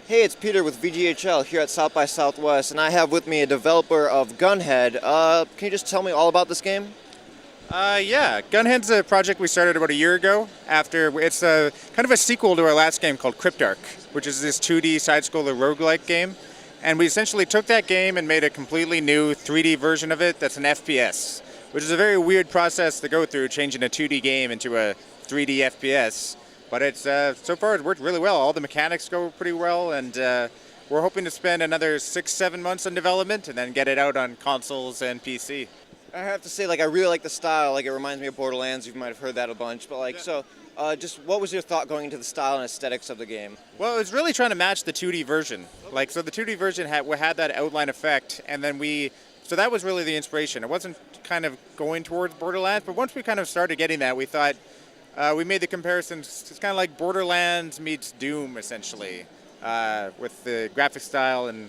Hey, it's Peter with VGHL here at South by Southwest, and I have with me a developer of Gunhead. Can you just tell me all about this game? Yeah, Gunhead's a project we started about a year ago. It's a kind of a sequel to our last game called Cryptarch, which is this 2D side-scroller roguelike game. And we essentially took that game and made a completely new 3D version of it that's an FPS, which is a very weird process to go through, changing a 2D game into a 3D FPS. But it's so far it's worked really well. All the mechanics go pretty well, and we're hoping to spend another 6-7 months on development and then get it out on consoles and PC. I have to say, I really like the style. It reminds me of Borderlands. You might have heard that a bunch. But, just what was your thought going into the style and aesthetics of the game? Well, it was really trying to match the 2D version. So the 2D version had that outline effect, and then so that was really the inspiration. It wasn't kind of going towards Borderlands, but once we kind of started getting that, we thought, we made the comparisons. It's kind of like Borderlands meets Doom, essentially, with the graphic style, and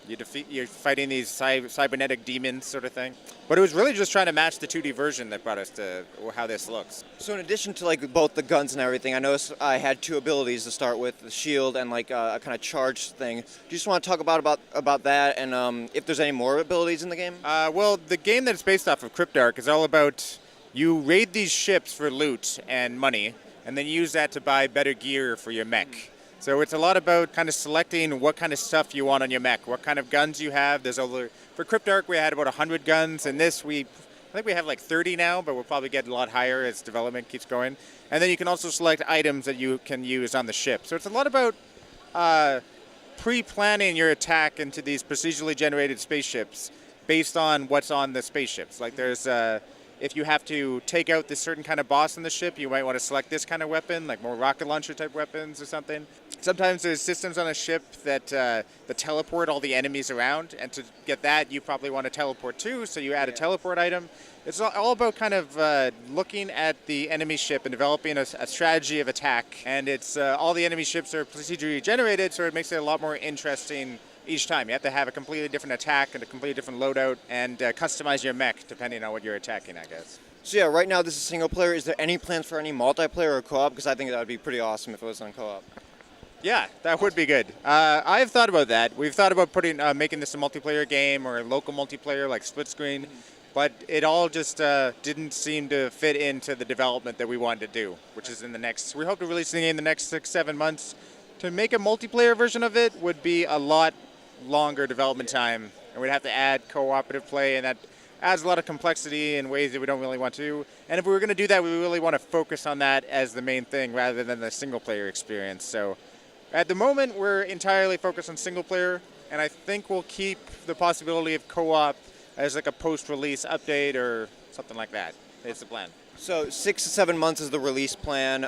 you're fighting these cybernetic demons sort of thing. But it was really just trying to match the 2D version that brought us to how this looks. So in addition to both the guns and everything, I noticed I had two abilities to start with, the shield and a kind of charge thing. Do you just want to talk about that and if there's any more abilities in the game? Well, the game that it's based off of, Cryptarch, is all about you raid these ships for loot and money, and then use that to buy better gear for your mech. So it's a lot about kind of selecting what kind of stuff you want on your mech, what kind of guns you have. For Cryptarch, we had about 100 guns, and I think we have 30 now, but we'll probably get a lot higher as development keeps going. And then you can also select items that you can use on the ship. So it's a lot about pre-planning your attack into these procedurally generated spaceships based on what's on the spaceships. If you have to take out this certain kind of boss on the ship, you might want to select this kind of weapon, like more rocket launcher type weapons or something. Sometimes there's systems on a ship that teleport all the enemies around, and to get that, you probably want to teleport too, so you add a teleport item. It's all about kind of looking at the enemy ship and developing a strategy of attack, and all the enemy ships are procedurally generated, so it makes it a lot more interesting each time. You have to have a completely different attack and a completely different loadout and customize your mech depending on what you're attacking, I guess. So yeah, right now this is single player. Is there any plans for any multiplayer or co-op? Because I think that would be pretty awesome if it was on co-op. Yeah, that would be good. I've thought about that. We've thought about making this a multiplayer game or a local multiplayer like split screen, but it all just didn't seem to fit into the development that we wanted to do, which is we hope to release the game in the next 6-7 months. To make a multiplayer version of it would be a lot longer development time, and we'd have to add cooperative play, and that adds a lot of complexity in ways that we don't really want to. And if we were going to do that, we really want to focus on that as the main thing rather than the single player experience. So at the moment, we're entirely focused on single player, and I think we'll keep the possibility of co-op as a post-release update or something like that. It's the plan. So 6 to 7 months is the release plan.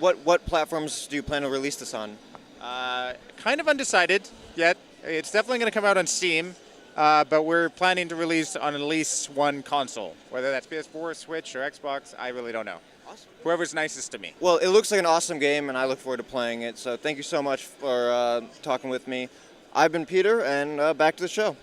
What platforms do you plan to release this on? Kind of undecided yet. It's definitely going to come out on Steam, but we're planning to release on at least one console. Whether that's PS4, Switch, or Xbox, I really don't know. Awesome. Whoever's nicest to me. Well, it looks like an awesome game, and I look forward to playing it. So thank you so much for talking with me. I've been Peter, and back to the show.